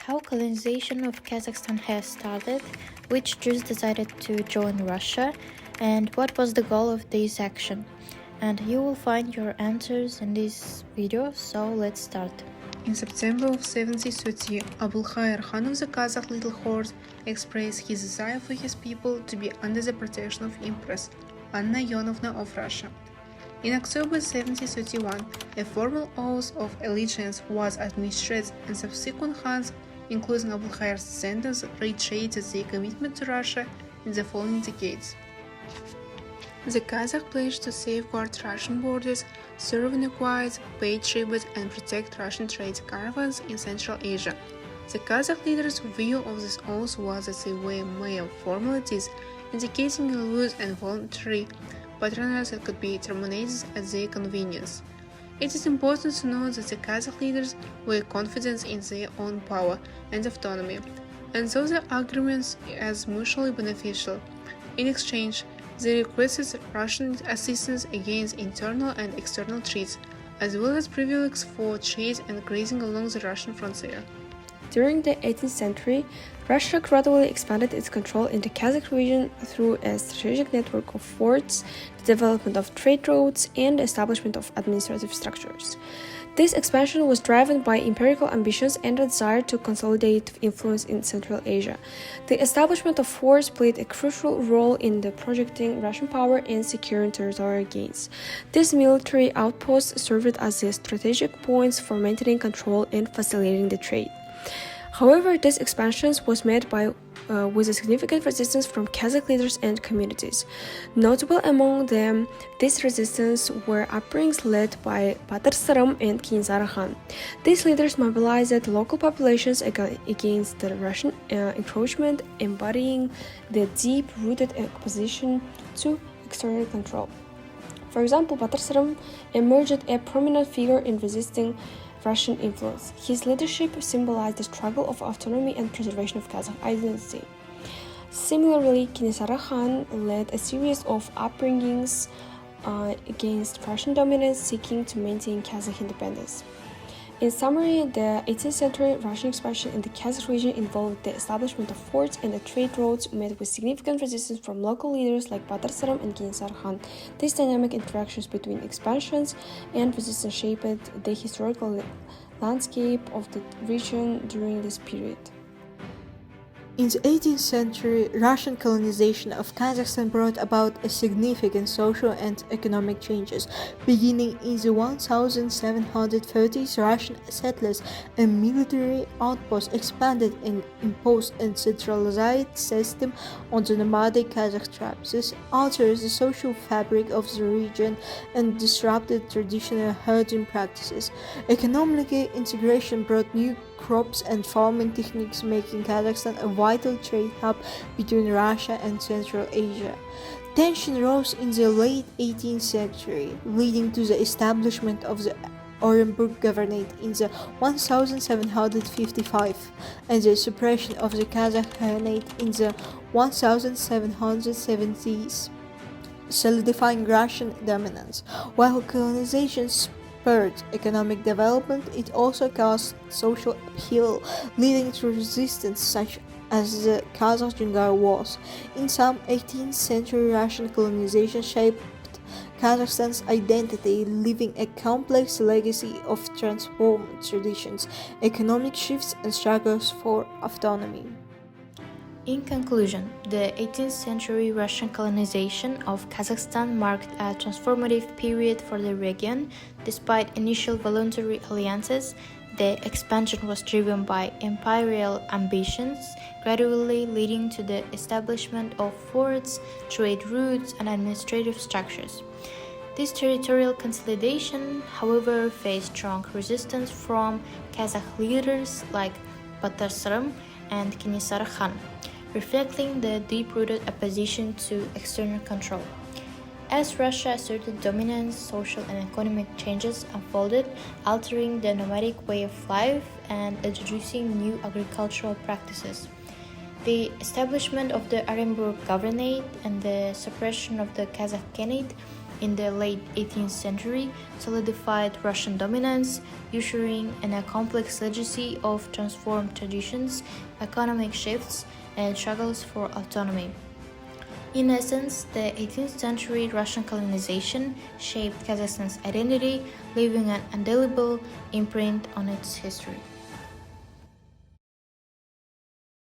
how colonization of Kazakhstan has started, which Jews decided to join Russia, and what was the goal of this action. And you will find your answers in this video, so let's start. In September of 1730, Abulkhair Khan of the Kazakh Little Horde expressed his desire for his people to be under the protection of Empress Anna Ivanovna of Russia. In October 1731, a formal oath of allegiance was administered, and subsequent Khans, including Abulkhair's descendants, reiterated their commitment to Russia in the following decades. The Kazakh pledged to safeguard Russian borders, serve in quiet, pay tribute, and protect Russian trade caravans in Central Asia. The Kazakh leaders' view of this oath was that they were mere formalities, indicating a loose and voluntary patronage that could be terminated at their convenience. It is important to note that the Kazakh leaders were confident in their own power and autonomy, and saw the agreements as mutually beneficial. In exchange, they requested Russian assistance against internal and external threats, as well as privileges for trade and grazing along the Russian frontier. During the 18th century, Russia gradually expanded its control in the Kazakh region through a strategic network of forts, the development of trade routes, and the establishment of administrative structures. This expansion was driven by imperial ambitions and a desire to consolidate influence in Central Asia. The establishment of forts played a crucial role in projecting Russian power and securing territorial gains. These military outposts served as the strategic points for maintaining control and facilitating the trade. However, this expansion was met with a significant resistance from Kazakh leaders and communities. Notable among them, this resistance were uprisings led by PalArch and Kenizar Khan. These leaders mobilized local populations against the Russian encroachment, embodying the deep-rooted opposition to external control. For example, PalArch emerged a prominent figure in resisting Russian influence. His leadership symbolized the struggle of autonomy and preservation of Kazakh identity. Similarly, Kenizar Khan led a series of uprisings against Russian dominance, seeking to maintain Kazakh independence. In summary, the 18th century Russian expansion in the Kazakh region involved the establishment of forts and the trade routes, met with significant resistance from local leaders like PalArch and Kenizar Khan. These dynamic interactions between expansions and resistance shaped the historical landscape of the region during this period. In the 18th century, Russian colonization of Kazakhstan brought about a significant social and economic changes. Beginning in the 1730s, Russian settlers and military outposts expanded and imposed a centralized system on the nomadic Kazakh tribes. This altered the social fabric of the region and disrupted traditional herding practices. Economically, integration brought new crops and farming techniques, making Kazakhstan a vital trade hub between Russia and Central Asia. Tension rose in the late 18th century, leading to the establishment of the Orenburg Governorate in the 1755 and the suppression of the Kazakh Khanate in the 1770s, solidifying Russian dominance. While colonization spurred economic development, it also caused social upheaval, leading to resistance such as the Kazakh-Zhangalieyev Wars. In some 18th century Russian colonization shaped Kazakhstan's identity, leaving a complex legacy of transformed traditions, economic shifts, and struggles for autonomy. In conclusion, the 18th century Russian colonization of Kazakhstan marked a transformative period for the region. Despite initial voluntary alliances, the expansion was driven by imperial ambitions, gradually leading to the establishment of forts, trade routes, and administrative structures. This territorial consolidation, however, faced strong resistance from Kazakh leaders like PalArch and Kenizar Khan, reflecting the deep-rooted opposition to external control. As Russia asserted dominance, social and economic changes unfolded, altering the nomadic way of life and introducing new agricultural practices. The establishment of the Orenburg Governorate and the suppression of the Kazakh Khanate in the late 18th century solidified Russian dominance, ushering in a complex legacy of transformed traditions, economic shifts, and struggles for autonomy. In essence, the 18th century Russian colonization shaped Kazakhstan's identity, leaving an indelible imprint on its history.